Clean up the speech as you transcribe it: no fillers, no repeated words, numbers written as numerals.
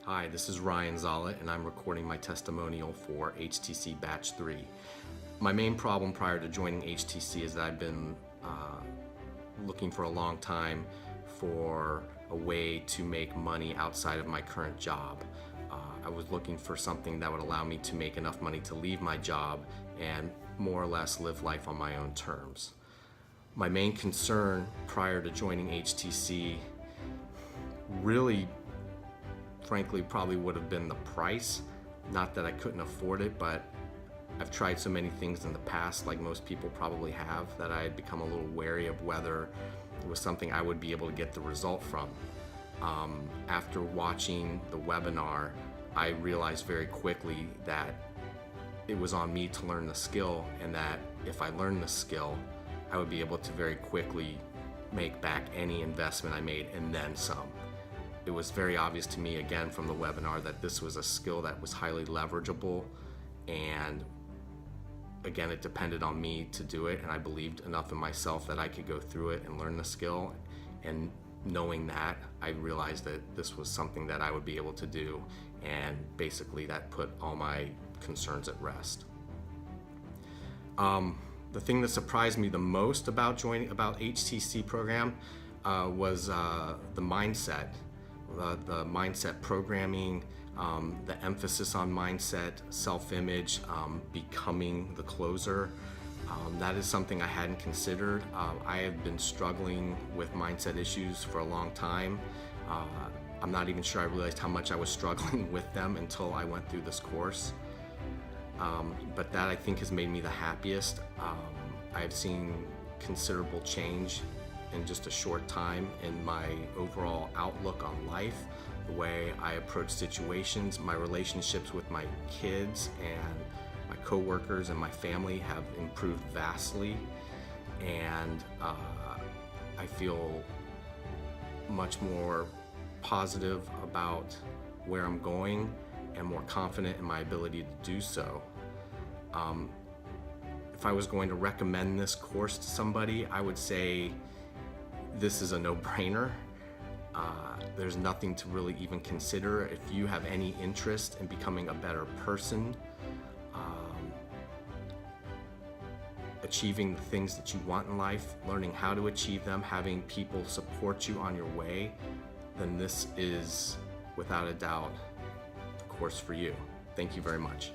Hi, this is Ryan Zollet, and I'm recording my testimonial for HTC Batch 3. My main problem prior to joining HTC is that I've been looking for a long time for a way to make money outside of my current job. I was looking for something that would allow me to make enough money to leave my job and more or less live life on my own terms. My main concern prior to joining HTC really, frankly, probably would have been the price. Not that I couldn't afford it, but I've tried so many things in the past, like most people probably have, that I had become a little wary of whether it was something I would be able to get the result from. After watching the webinar, I realized very quickly that it was on me to learn the skill, and that if I learned the skill, I would be able to very quickly make back any investment I made and then some. It was very obvious to me, again, from the webinar, that this was a skill that was highly leverageable, and again, it depended on me to do it, and I believed enough in myself that I could go through it and learn the skill. And knowing that, I realized that this was something that I would be able to do, and basically that put all my concerns at rest. The thing that surprised me the most about HTC program was the mindset. The mindset programming, the emphasis on mindset, self-image, becoming the closer. That is something I hadn't considered. I have been struggling with mindset issues for a long time. I'm not even sure I realized how much I was struggling with them until I went through this course. But that, I think, has made me the happiest. I've seen considerable change in just a short time in my overall outlook on life, the way I approach situations. My relationships with my kids and my coworkers and my family have improved vastly, and I feel much more positive about where I'm going and more confident in my ability to do so. If I was going to recommend this course to somebody, I would say this is a no-brainer. There's nothing to really even consider. If you have any interest in becoming a better person, achieving the things that you want in life, learning how to achieve them, having people support you on your way, then this is, without a doubt, the course for you. Thank you very much.